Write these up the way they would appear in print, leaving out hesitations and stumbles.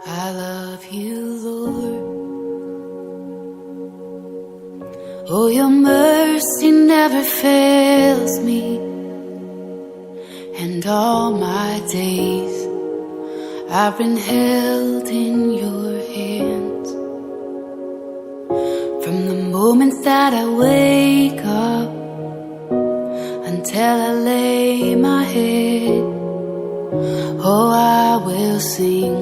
I love you, Lord. Oh, your mercy never fails me, and all my days I've been held in your hands. From the moment that I wake up until I lay my head, oh, I will sing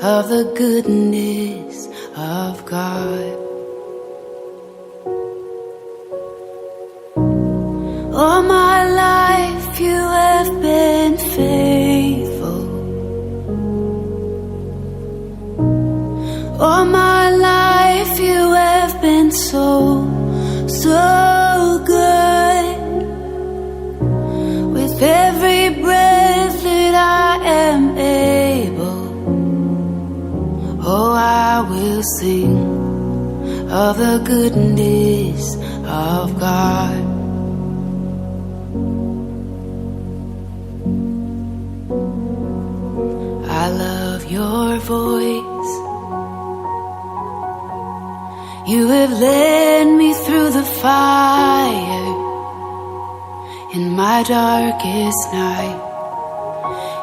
of the goodness of God. All my life you have been faithful. All my life you have been so good. With every breath that I am able, oh, I will sing of the goodness of God. I love your voice. You have led me through the fire in my darkest night.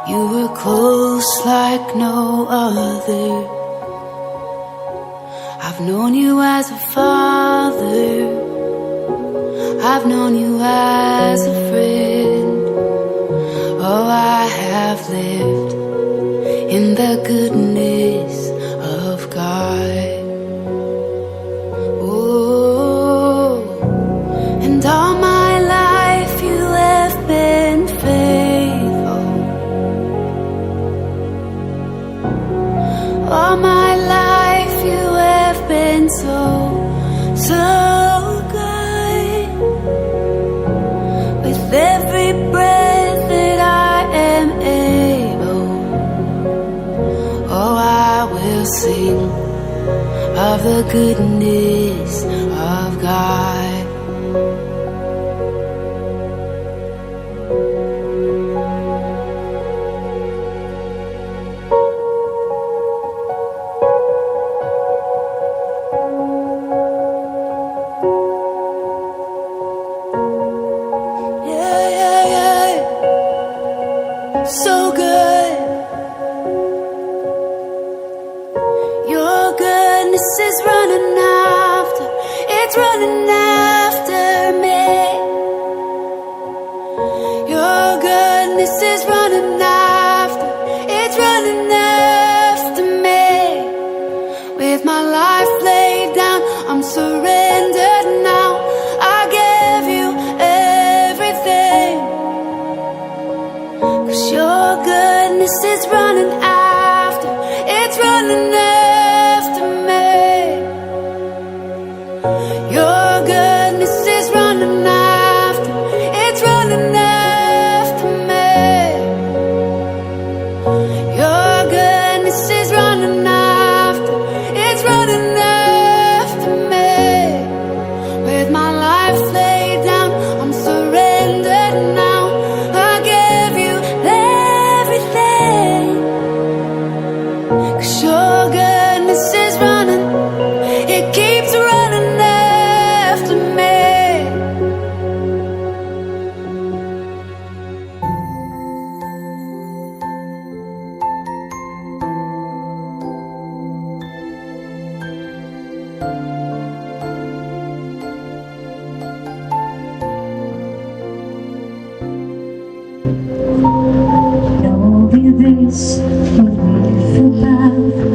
You were close like no other. I've known you as a father. I've known you as a friend. Oh, I have lived in the goodness of God. Oh, and all my life you have been faithful. All my life you have been so good. With every breath that I am able, oh, I will sing of the goodness of God. Yeah. So good. Your goodness is running after, it's running after me. Your goodness is running after, it's running after me. With my life laid down, I'm surrendered now. I give you everything, 'cause your goodness is running after, it's running after me. Your goodness is running after, it's running after me. Your goodness is running after, it's running after me. With my life laid down, I'm surrendered now. I give you everything, 'cause your goodness is running, it keeps running after me. Know this, for if you have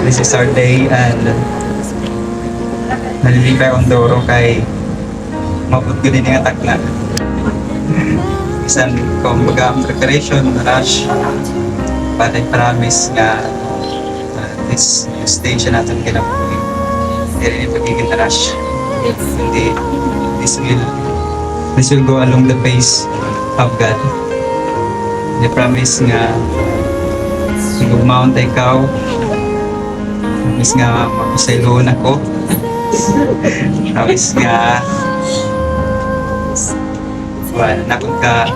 this is our day and nalilipay akong doro kay mabot ko din yung atak na. Isan kung baga preparation, rush, but I promise nga this stage na natin kinabuhi. Hindi rin yung pagiging rush. Hindi, this will go along the pace of God. I promise nga magmount ikaw. Promise nga magpasayloon ako. Promise nga nakon ka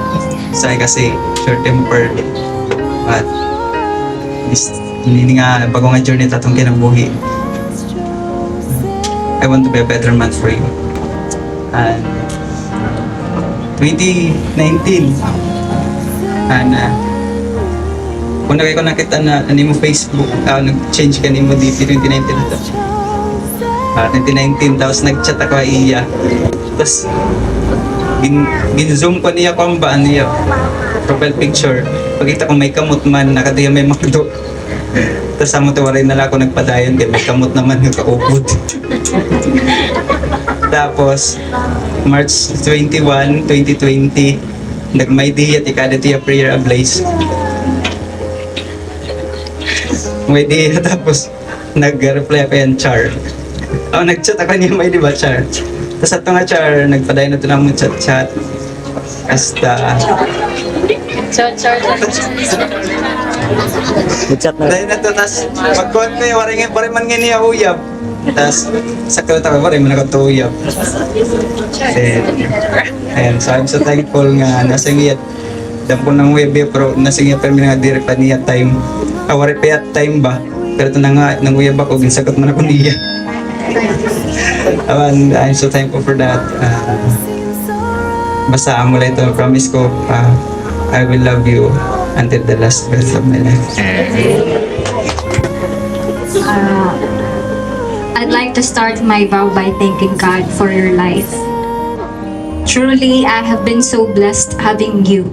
say kasi short tempered. But hindi nga bago nga journey tatong kinabuhi. I want to be a better man for you. And 2019 and kung na kayo nakita na mo Facebook, nag-change ka mo dito 2019 ito. 2019, tapos nag-chat ako kay iya. Tapos gin-zoom ko niya kung ba niya profile picture. Pagkita ko may kamot man, nakatiya may makdo. Tapos amo tawarin na lang ako nagpadayon kaya may kamot naman yung kaupod. Tapos March 21, 2020, nag-may diya tikada tiya prayer ablaze. May diya tapos nag-reply ako yan Char. Nag-chat ako niya may diba Char. Tapos ato nga Char, nagpadayon na ito lang mo chat-chat. Hasta Char. Chat na. dahil na ito, tapos mag-con ko yung waring man nga niya uyab. Tapos sakto na tayo, waring man ako uyab. Ayan, so I'm so thankful nga nasa ngiyat. Dampon ng web pero nasa ngiyat pero nga direct pa niya time. Wari pa yat time ba? Pero ito na nga, nang uyab ako, ginsagot man ako niya. I'm so thankful for that. Basta amula ito, promise ko, I will love you until the last breath of my life. I'd like to start my vow by thanking God for your life. Truly, I have been so blessed having you.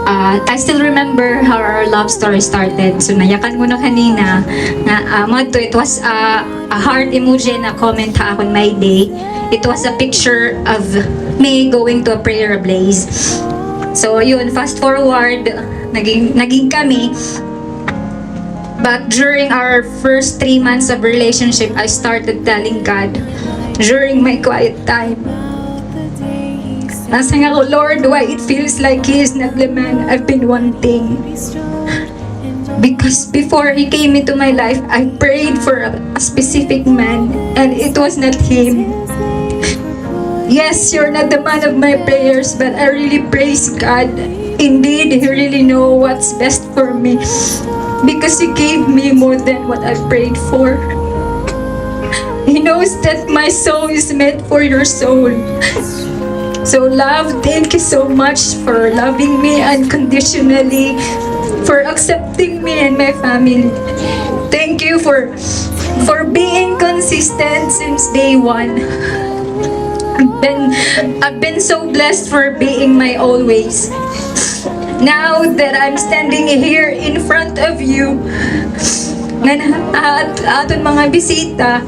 I still remember how our love story started. So, nayakan mo na kanina na it was a heart emoji na comment ha on my day. It was a picture of me going to a prayer ablaze. So, yun, fast forward, naging kami. But during our first 3 months of relationship, I started telling God during my quiet time. Nasa nga ko, Lord, why it feels like He is not the man I've been wanting. Because before He came into my life, I prayed for a specific man, and it was not Him. Yes, you're not the man of my prayers, but I really praise God. Indeed, He really knows what's best for me. Because He gave me more than what I prayed for. He knows that my soul is meant for your soul. So love, thank you so much for loving me unconditionally, for accepting me and my family. Thank you for being consistent since day one. I've been so blessed for being my always. Now that I'm standing here in front of you, aton mga bisita,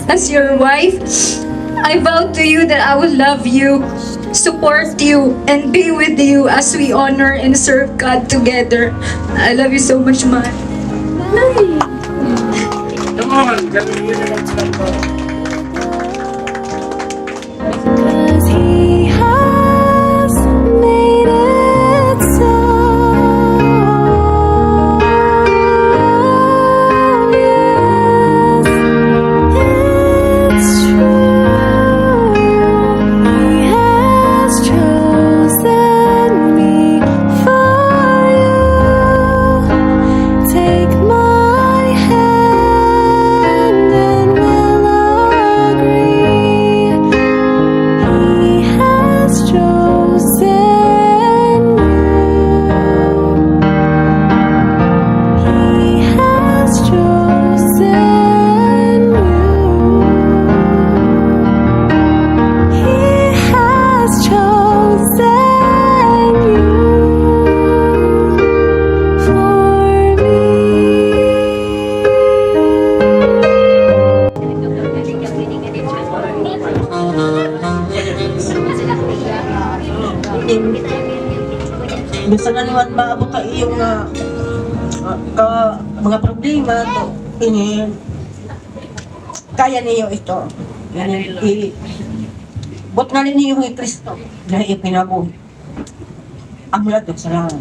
as your wife, I vow to you that I will love you, support you, and be with you as we honor and serve God together. I love you so much, man. Come on, Cause He has made it so. Yes, it's true. He has chosen me for you. Take my hand and we'll mga problema to ini kaya niyo ito. Bot nga niyo yung Kristo na ipinabuhi. Ang mula to, salamat.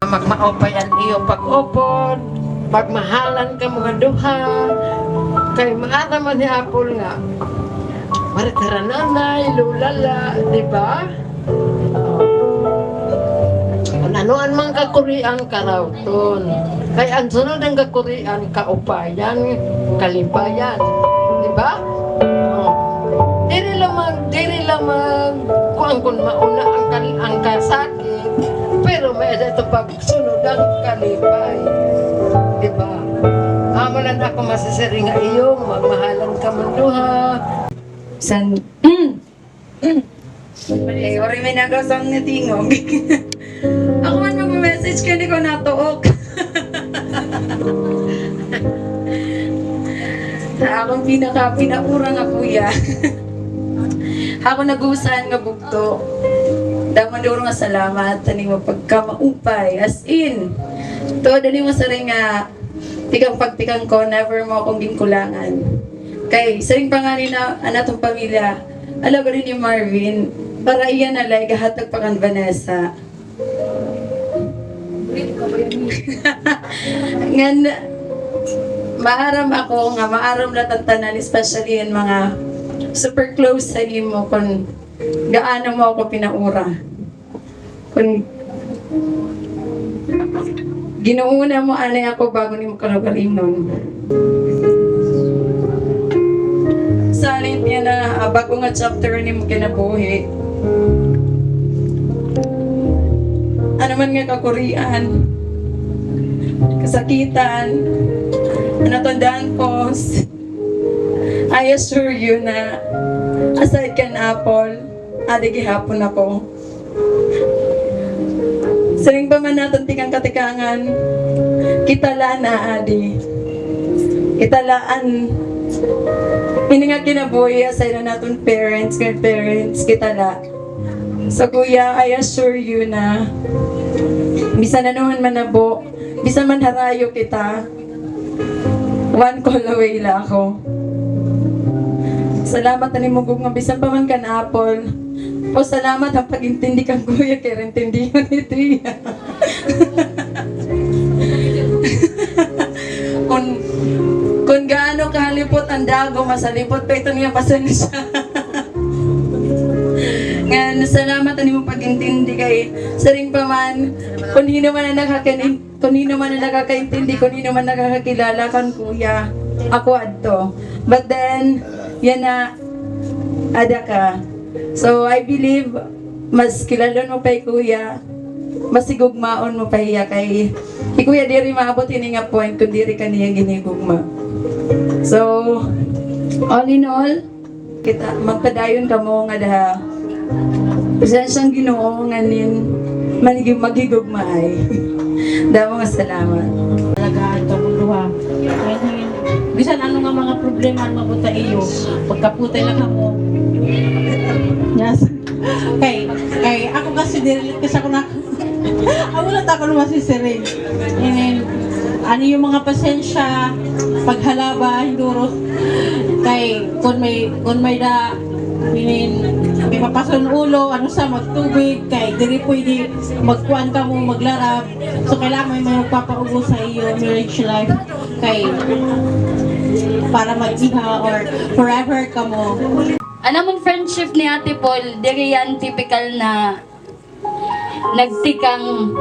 Magmaopay ang iyo pag-upod, pagmahalan ka mga duha, kay maara man ni Apple nga. Maritara nanay, lulala, di ba? Anuan man kakurian karawton. Kay ang sunod ng kakurian, kaupayan, kalibayan. Di ba? Diri lamang kung mauna ang kasakit, pero may ito pagsunod ang kalipay. Di ba? Amalan ako masisiri nga iyo, magmahalan ka man duha. San... Ay, ori may nagasang na tingog. Ako man mag-message ka, hindi ko natuok. Akong pinaura nga kuya. Ako nag-usahan nga bugto. Daman doon nga salamat. Tani mo pagkamaupay. As in. To, dali mo sa rin nga tikang pagtikang ko, never mo akong ginkulangan. Kay, sa rin pa nga na anatong pamilya, alam ko rin ni Marvin, para iyan alay, gahatag pa kan Vanessa. Ngan, maaram ako nga, maaram latantanan, especially yung mga super close sa imo, kung gaano mo ako pinaura. Kung ginuuna mo, anay ako bago ni mo kalugalinon. Salint niya na bago nga chapter ni mo kinabuhi. Ano man nga kakurian, kasakitan, natandaan ko, I assure you na aside kan Apple, adi gihapon ako. Saring pa man natin tikang katikangan, kitala na adi. Kitalaan, hindi nga kinabuhi aside na natin parents, grandparents, kitala. So kuya, I assure you na bisan na naman manabo, bisan man harayo kita, one call away la ako. Salamat na ni Mugog nga bisan pa man kan Apple. O salamat ang pag-intindi kang kuya, kaya intindi yun ni Tria. Kung gaano kahalipot ang dago, masalipot pa ito niya pasali siya. Nga, salamat na ni mo pag-intindi kay saring pa man, kung hino man na nakakaintindi, kung hino man nakakakilala kan kuya, ako adto. But then, yan na, ada ka. So, I believe, mas kilalon mo pa kuya, mas sigugmaon mo pa iya kay kuya diri maabot ini nga point kung diri ka niya ginigugma. So, all in all, kita magpadayon ka mo nga daha. Presensyang Ginoo nganin magigugmaay. Damo nga salamat. Alagaan ka mong duha. Bisan ano nga mga problema ang mabuta iyo. Pagkaputay lang ako. Yes. Kay ako kasi dirilit kasi ako na ako na ako naman si Serene. And then, ano yung mga pasensya, paghalaba, hinduro. Kay kung may da may mapason ulo, ano sa magtubig, kay diri pwede magkuhan ka mo, maglarap. So kailangan may magpapaugo sa iyo marriage life kay para mag-iha or forever ka mo. Alam mong friendship ni Ate Paul, diri yan typical na nagtikang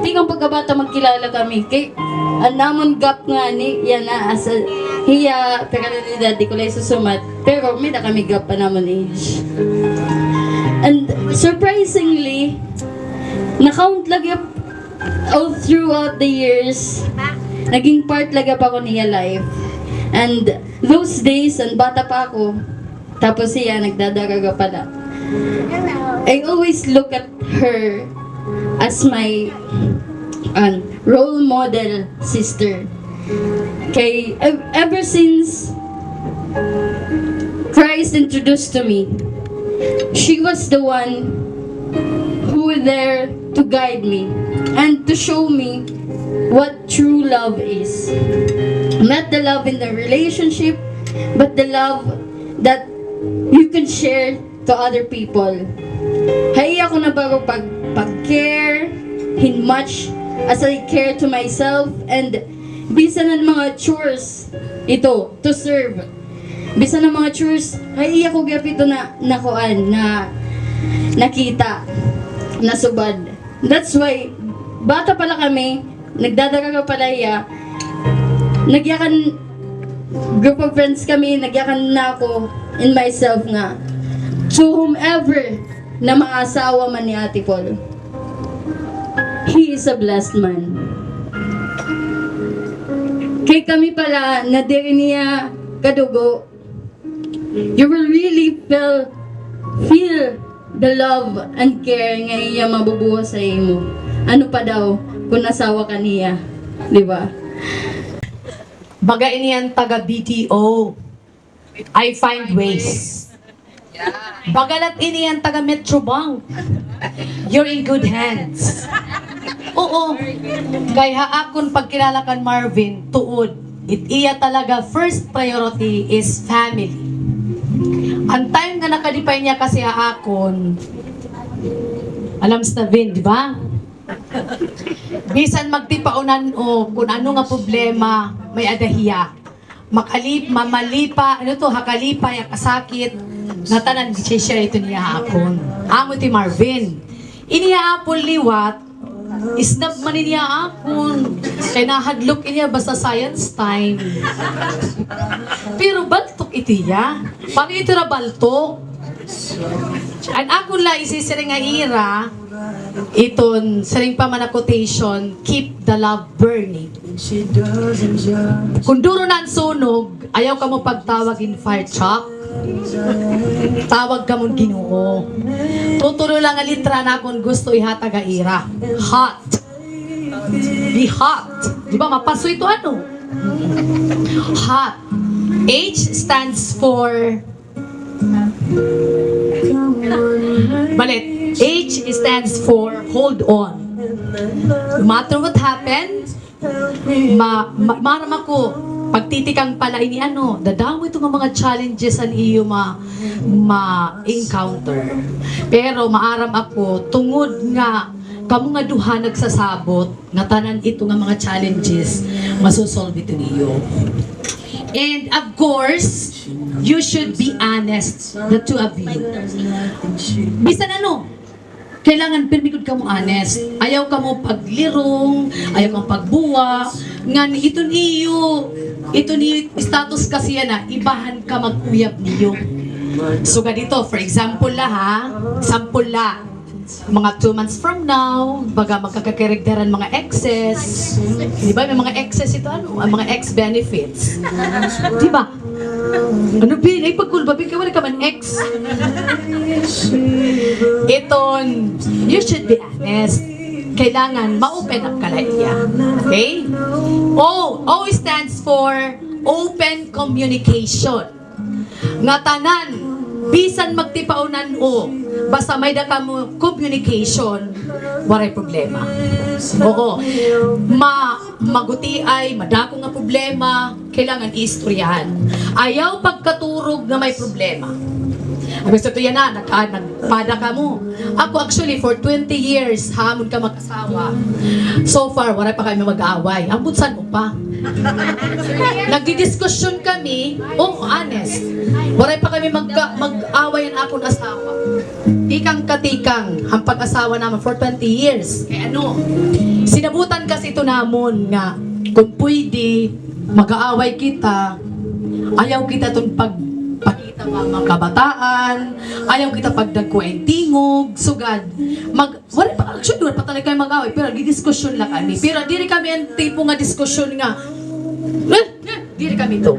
tikang pagkabata magkilala kami. Kay anamon gap nga ni yan na as hiya pekanalidad di ko lang susumat. Pero may na kami gap pa naman age. And surprisingly, na-count lagi all throughout the years, naging part lagi pa ako niya life. And those days, and bata pa ako, tapos siya nagdadaraga pala. I always look at her as my role model sister. Kay ever since Christ introduced to me, she was the one who was there to guide me. and to show me what true love is. Not the love in the relationship, but the love that you can share to other people. Hay ako na bago pag-care in much as I care to myself, and bisan ng mga chores ito to serve. Bisan ng mga chores, hay ako gapito na nakuan na nakita na subad. That's why bata pala kami, nagdadaga ka palaya, nagyakan group of friends kami, nagyakan na ako in myself nga to whomever na maasawa man ni Ate Paul. He is a blessed man. Kay kami pala na diri niya kadugo, you will really feel the love and care nga iya mabubuhat sa imo. Ano pa daw kung nasawa ka niya, di ba? Baga iniyan taga BTO. I find ways. Bagalat iniyan taga Metrobank. You're in good hands. Oo. Kaya akon pagkilala kan Marvin, tuod. Iya talaga first priority is family. Ang time nga nakadipay niya kasi akon, alam sa Vin, di ba? Bisan magtipaunan o kung ano nga problema, may adahiya. Mamalipa, ano to, hakalipa, yakasakit, natanan, share ito niya akon. Amo ti Marvin. Iniya apol liwat, isnap man niya akon. Kaya nahadlok niya basta science time. Pero baltok iti ya. Paano ito na baltok? Ang akon la isisiring nga ira, iton, saring pa man na quotation, keep the love burning. Kung duro na ang sunog, ayaw ka mo pagtawag in fire truck, tawag ka mong Ginoo. Tutulo lang ang litra na kung gusto ihataga ira. Hot. Be hot. Di ba mapaso ito ano? Hot. H stands for Balit. H stands for hold on. No matter what happens, maram ako, pagtitikang pala ini ano, dadamo ito mga challenges an iyo ma-encounter. Pero maaram ako, tungod nga, kamo nga duha nagsasabot, nga tanan ito nga mga challenges, masusolve ito niyo. And of course, you should be honest, the two of you. Bisan ano, kailangan permikod ka mo honest. Ayaw ka mo paglirong, ayaw mo pagbuwa. Ngan ito niyo status kasi yan na, ibahan ka mag-uyab niyo. So ganito, for example sample la, mga 2 months from now, baga magkakakarigdaran mga excess. Di ba? May mga excess ito, ano? Ang mga ex-benefits. Di ba? Ano bin? Ay, pagkulbabin ka, wala ka man ex. Iton, you should be honest. Kailangan ma-open up ka lang yan. Okay? O stands for open communication. Nga tanan, bisan magtipaunan o, basta may daka mo communication, waray problema. Oo. Maguti ay, madako nga problema, kailangan iistoryahan. Ayaw pagkaturog na may problema. Gusto to yan na, nagpada ka mo. Ako actually, for 20 years, hamon ka mag-asawa. So far, wala pa kami mag-aaway. Ang bunsan mo pa. Nagdidiskusyon kami, honest. Wala pa kami mag-away ang akong asawa. Tikang-katikang, ang pag-asawa naman for 20 years. Kaya ano, sinabutan kasi ito namon nga, kung pwede, mag-aaway kita, ayaw kita itong pakita mga kabataan, ayaw kita pagdagkuentingog, sugad. Wala pa talaga kayo mag-away, pero di-diskusyon lang kami. Pero diri kami ang tipo nga diskusyon nga, diri kami to.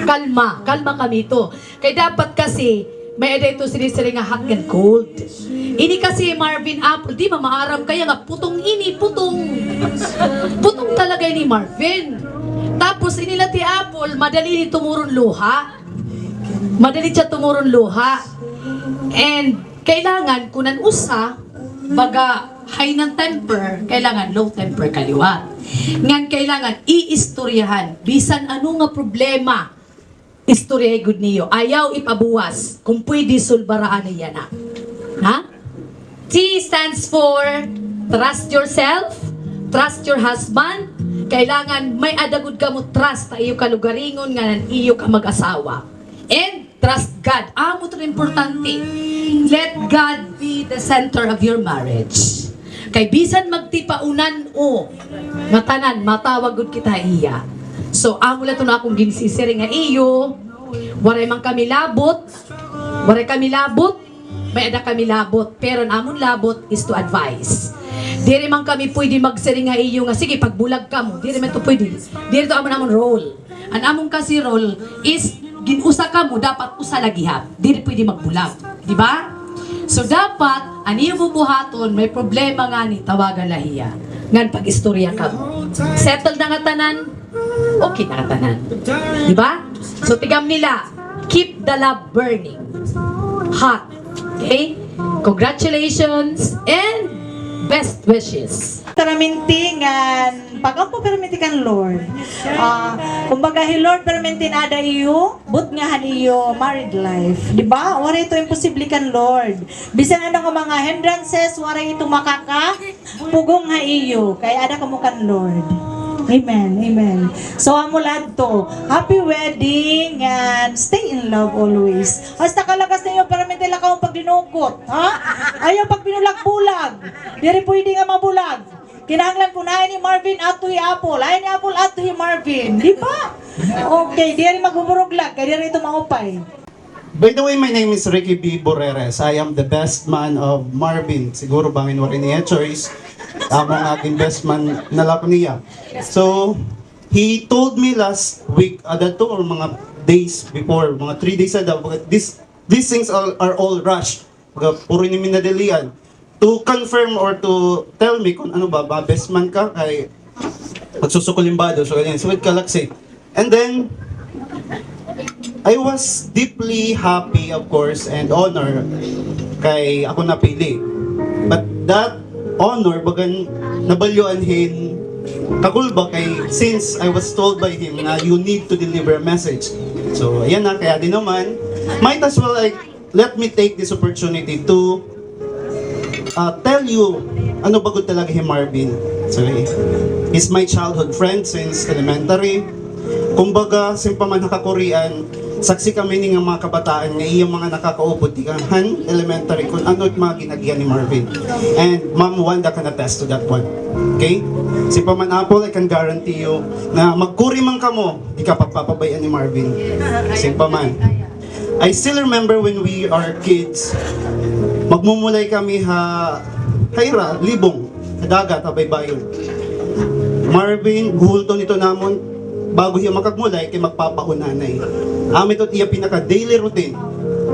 Kalma kami to. Kaya dapat kasi, may ito sinisiri nga hot and cold. Ini kasi Marvin Apple, di ba maaram kaya nga, putong talaga ni Marvin. Tapos inila ti Apple, madali ni tumurun luha. Madali siya tumurun luha. And kailangan kunan usa baga high ng temper, kailangan low temper kaliwat. Ngan kailangan iistoryahan. Bisan ano nga problema, istorya good niyo. Ayaw ipabuwas. Kung pwede, sulbaraan niya na. Ha? T stands for trust yourself, trust your husband. Kailangan may adagod ka mo trust sa iyo kalugaringon nga nan iyo ka mag-asawa. And trust God. Amo to importante. Let God be the center of your marriage. Kay bisan magtipaunan o matanan, matawag gud kita iya. So amo la to na akong ginsisiri nga iyo. Waray man kami labot. Waray kami labot. May ada kami labot. Pero ang amon labot is to advise. Diri man kami pwede magsiri nga iyo nga sige pagbulag ka mo. Diri man to pwede. Diri to amon role. Ang amon kasi role is ginusa ka mo dapat usa lagihap. Diri pwede magbulag, di ba? So dapat ani bubuhaton may problema nga ni tawagan lahiya. Ngan pag-istorya ka mo. Settle na nga tanan. Okay na nga tanan. Di ba? So tigam nila, keep the love burning. Hot. Okay? Congratulations and best wishes. Taramintingan, pagampo permintikan Lord. Kumbaga hi Lord permintin ada iyo, but nga han iyo married life. Di ba? Wala ito imposible kan Lord. Bisan ano nga mga hindrances, wala ito makaka pugong ha iyo. Kaya ada kamo kan Lord. Amen, amen. So amo to, happy wedding and stay in love always. Hasta kalakas ninyo para mentela ka pag dinukot, ha? Ayaw pag binulag-bulag. Diri pwede nga mabulag. Kinahanglan ko na ni Marvin ato hi Apple. Ay ni Apple ato hi Marvin. Di ba? Okay, diri magbuburuglag. Kaya diri ito maupay. By the way, my name is Ricky B. Boreres. I am the best man of Marvin. Siguro bangin warin niya choice. Among aking best man na lako niya. So, he told me last week, that or mga days before, mga 3 days na daw, these things are all rushed. Puro ni minadalian. To confirm or to tell me kung ano ba best man ka, kay magsusukulimbado, so ganyan, suwit ka laksi. And then, I was deeply happy, of course, and honored kay ako napili. But that honor, bagan nabalyuanhin kakulba kay since I was told by him na you need to deliver a message. So, ayan na, kaya din naman, might as well let me take this opportunity to tell you ano bagod talaga si Marvin. So, he's my childhood friend since elementary. Kumbaga, simpaman naka-Korean, saksi kami ni nga mga kabataan nga iyang mga nakakaupod tikahan elementary kung ano at mga ginagyan ni Marvin. And Ma'am Wanda can attest to that one. Okay? Si Paman Apple, I can guarantee you na magkuri man ka mo, di ka pagpapabayaan ni Marvin. Si Paman. I still remember when we are kids, magmumulay kami hayra, libong, dagat, baybayon. Marvin, guhulto nito namon, bago siya makagmulay, kay magpapaunanay. Amit at iya pinaka-daily routine.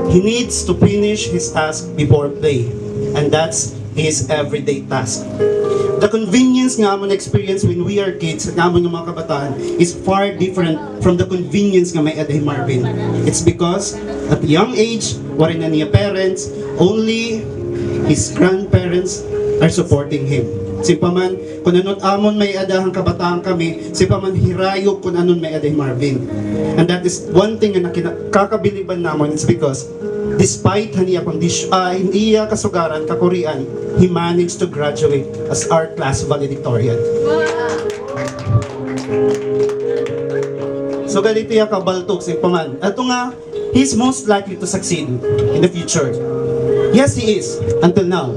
He needs to finish his task before play. And that's his everyday task. The convenience nga amon experience when we are kids, nga amon ng mga kabataan, is far different from the convenience nga may aday Marvin. It's because at a young age, warin na niya parents, only his grandparents are supporting him. Si Paman, kung anong amon may adahang kabataan kami, si Paman hirayo kung anong may aday Marvin. And that is one thing na kakabiliban naman, it's because despite haniya hindi kasugaran, kakurian, he managed to graduate as our class valedictorian. So ganito yung kabaltok si Paman. Ito nga, he's most likely to succeed in the future. Yes, he is, until now.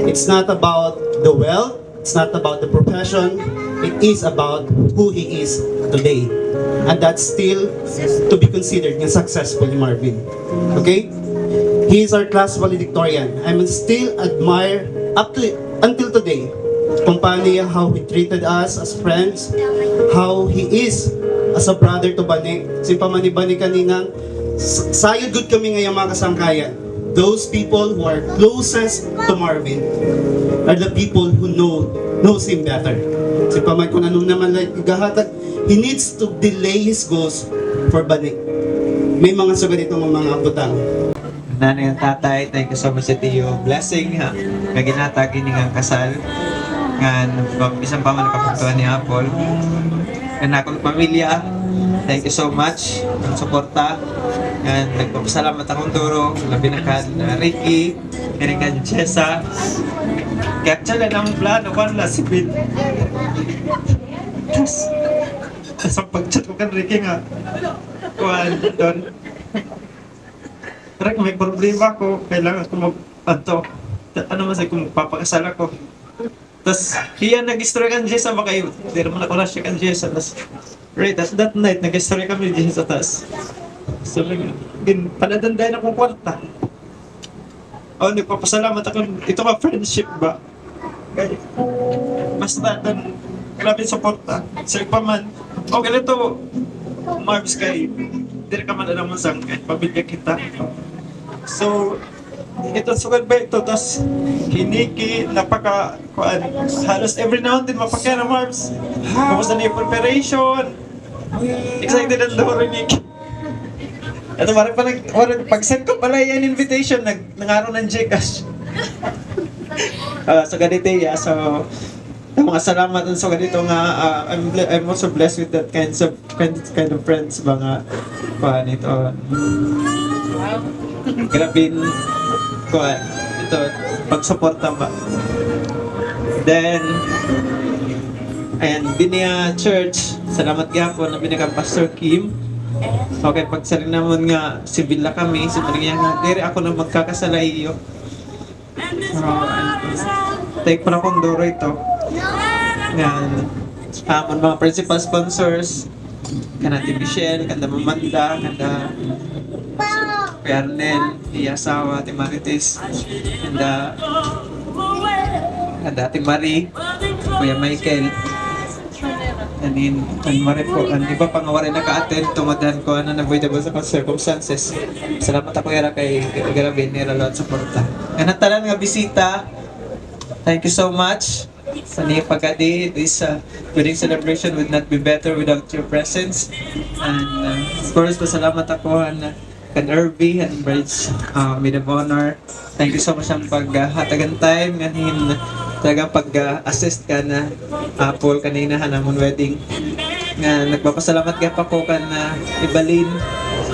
It's not about the wealth, it's not about the profession, it is about who he is today. And that's still to be considered yung successful ni Marvin. Okay? He is our class valedictorian. I still admire until today kung paano how he treated us as friends, how he is as a brother to Bani. Si Pamani Bani kanina, sayod good kami ngayong mga kasangkayan. Those people who are closest to Marvin are the people who knows him better. Si Paman kung anong naman gahatag, he needs to delay his goals for Bani. May mga sugat itong mga abutang. nanay at tatay, thank you so much sa tiyo. Blessing ha. Kaginatag ini nga kasal. Nga isang pa man nakapuntuhan ni Apple. Nga akong pamilya, thank you so much ang suporta. Nga nagpapasalamat akong duro, labi na kan Ricky, kaya kan Jessa. Kaya actually ang plano, wala si Pin. Tapos ang pag-chat ko kan Ricky nga, kuhan doon. Rick, may problema ko, kailangan ko ano masay kung papakasal ako. Tapos, hiya nag-story kan Jessa ba kayo? Hindi naman ako na siya kan Jessa. Tapos, right, at that night, nag-story kami ni Jessa. Tapos, sabi panadandayan akong kwarta. Nagpapasalamat ako. Ito ba friendship ba? Kaya, basta doon, grabe suporta. Sir pa man, ganito, Marbs kay, hindi ka man alam mo sang pamilya kita. So, ito sugad ba ito, tas kiniki, halos every now and then mapakya na Marbs. Kamusta na yung preparation? Excited ang doro ni ito pag-send ko pala yan invitation, nangaro ng Gcash. So ganito ya, so mga salamat so ganito nga I'm also blessed with that kind of friends mga nito. Grabin ko ito pagsuporta ba. Then ayan, Binia Church, salamat gyapon na binigyan Pastor Kim. Okay, pagsaling naman nga civil na kami, so niya nga dire ako na magkakasala iyo. Take pa na kong duro ito. Yan. Mga principal sponsors, kanati Michelle, kanda Mamanda, kanda Pernel, Iyasawa, Ate Marites, kanda Ate Marie, Kuya Michael. Mari po, iba pang wari naka-attend, tumadan ko, unavoidable sa circumstances. Salamat ako yara kay Garabin, nila lot suporta. Kanatalan nga bisita, thank you so much. Sa niya pagkadi, this wedding celebration would not be better without your presence. And of course, pasalamat ako kan Irby and Bridge, Maid of Honor. Thank you so much ang paghatagan time, ngahin talagang pag-assist ka na Apple kanina hanamon wedding. Nga nagpapasalamat ka pa ko kan Ibalin.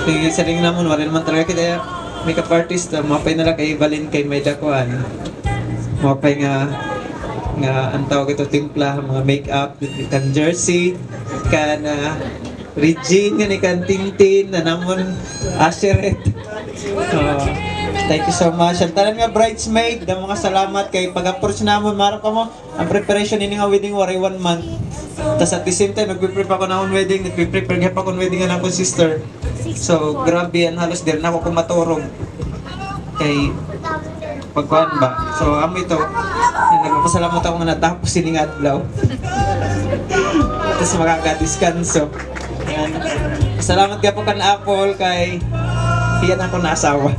Kaya sa ring namon wala naman talaga kita makeup artist, mapay na lang kay Ibalin kay may dakuan. Mapay nga ang tawag ito timpla, mga makeup kan Jersey, kan Regine, nga ni kan Tintin, na namon Asheret. Thank you so much. Ang tanan nga bridesmaid, na mga salamat kay pag-approach namon, mara pa mo, ang preparation ini nga wedding waray 1 month. Tapos at the same time, nagpe-prepare pa ko na akong wedding, nagpe-prepare nga pa akong wedding nga na akong sister. So, grabe yan, halos din na ako kumaturog. Kay, pagkuhan ba? So, amo ito, nagpapasalamat ako nga natapos sining adlaw. Tapos makaka-diskanso. Salamat ka po kan Apple kay hiyan ako na asawa.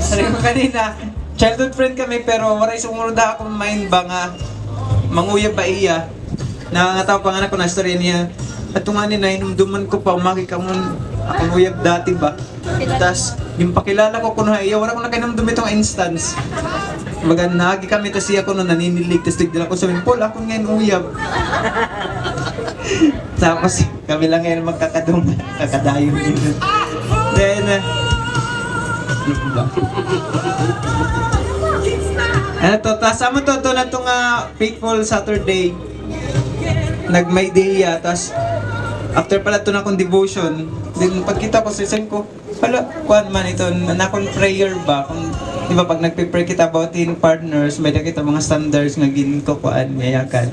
Sabi ko kanina, childhood friend kami pero waray sumunod na akong mind ba nga manguyab ba iya. Nakangataw pa nga na ko na story niya. At nga ni na hinumduman ko pa umaki ka mo akong uyab dati ba. Tapos yung pakilala ko kuno iya, wala ko na kainumdum itong instance. Nagi kami, tas siya ko nung naninilig, tas tigdala ko sabihin, Paul, ako ngayon uyab. Tapos kami lang ngayon magkakadungan, kakadayon din. Then, tasama to na itong Faithful Saturday. Nag-May Day tas after pala ito na akong devotion, then pagkita ko sa isang ko, hala, kuhan man ito, nakong prayer ba? Kung, di ba, pag nagpe-pray kita about in partners, may nakita mga standards nga ginko kuhan, mayakan.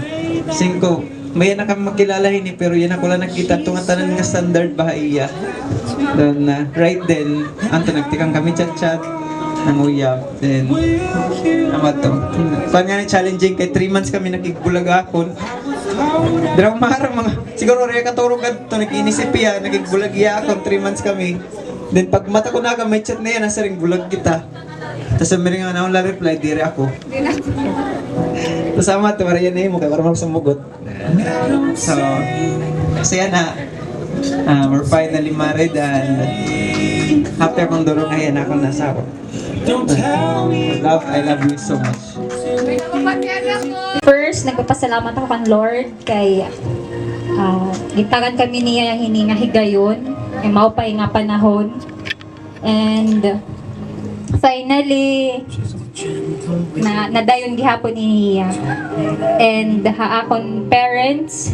Sing ko, may na kami makilalahin pero yan ako lang nakita itong tanan nga standard ba iya. Then, right then, anto nagtikang kami chat-chat, nanguyab. Then, ama to. Kuhan nga challenging, kay 3 months kami nakigbulag akon. Dirang marang mga, siguro rin katurugan ito, nag-inisip yan, nagigbulag iya akon, 3 months kami. Then pag mata ko na may chat na yan, nasa ring bulag kita. Tapos sabi rin nga na akong reply, dire ako. Tapos ama, tumara yan na mo, kaya parang sumugot. So, kasi yan na, We're finally married and after kong durong ay anak ko nasawa. I love you so much. First, nagpapasalamat ako kan Lord kay gitagan kami niya yung hininga higayon, yung maupay nga panahon. And finally, nadayon gihapon niya. And akon parents,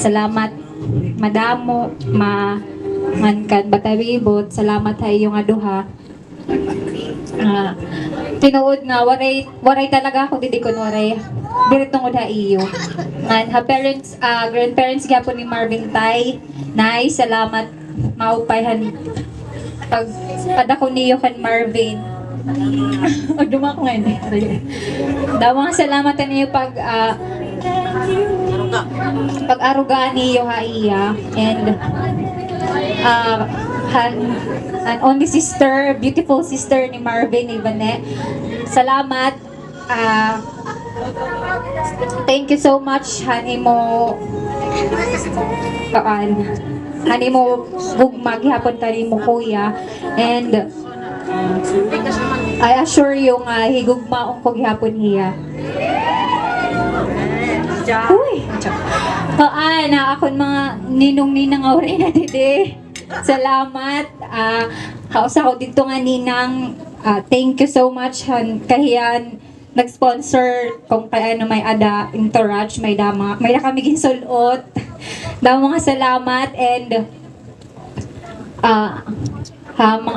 salamat madamo, mankan batawibot, salamat sa iyong aduha. Tinuod nga waray talaga ako didi kon waray diri tungod ha iyo man ha parents grandparents gyapon ni Marvin Tay nay salamat maupayhan pag padako niyo kan Marvin og duma ko ngayon dawang salamat niyo pag pag-arugaan niyo ha iya and an only sister, beautiful sister ni Marvin Ibanet. Salamat. Thank you so much, Hani mo. Hani mo gugma gihapon tani mo kuya. And I assure you nga higugmaon ko gihapon hiya. Uy. Na akon mga ninong-ninang awre na dide. Salamat. Kausa ko dito nga ninang. Thank you so much kahiyan nag-sponsor kung kaya may ada Entourage, may da kami ginsulot. Mga salamat and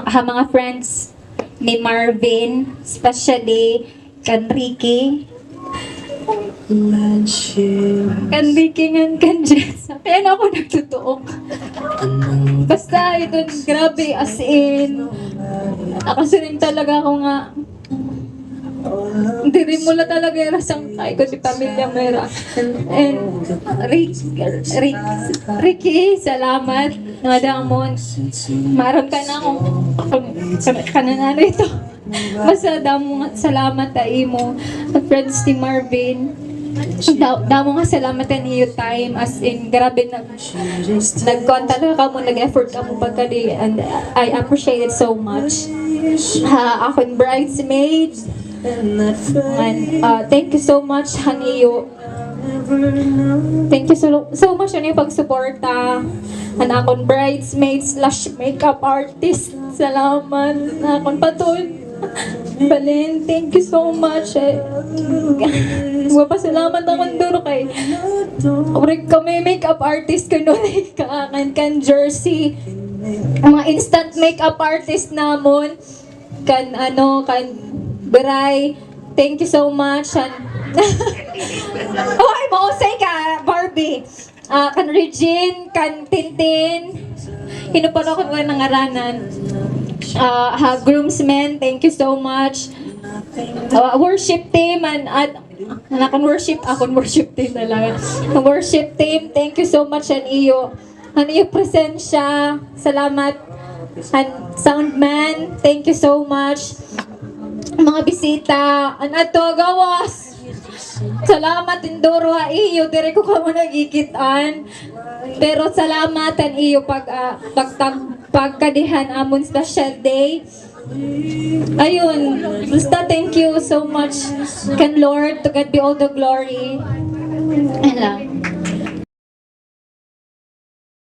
mga friends ni Marvin, especially kan Ricky. Kan Ricky kan Jess. Kaya ako nagtutuok. Basta ito, grabe, as in, nakasunin talaga ako nga. Hindi mo na talaga yung rasang kay ko si Pamilya Mera. And Ricky, salamat. Nadamon. Maroon ka na akong kananano ito. Basta damo nga salamat tayo mo. Friends ni Marvin. Damo nga salamat niyo time. As in, grabe nag-con talaga ka mo, nag-effort ka mo pagkali. And I appreciate it so much. Akong bridesmaids. And thank you so much, Haniyo. Thank you so much Haniyo pagsuporta. And akong bridesmaids / makeup artist. Salamat. Akong patun. Balen, thank you so much. Salamat akong duro kay Urig kami makeup artist ko noon. Kan jersey. Mga instant makeup artist namon. Kan Beray, thank you so much. Ay, mausay ka, Barbie. Kan Regine, kan Tintin. Hinupano ko nga nangaranan. Groomsmen, thank you so much. Worship team, akong worship team na lang. Worship team, thank you so much, iyo presensya. Salamat. Soundman, thank you so much. Mga bisita, gawas. Salamat indoro iyo dire ko kamo nagikitan. Pero salamat iyo pagkadihan amon special day. Ayun, basta thank you so much kan Lord, to God be all the glory. And lang.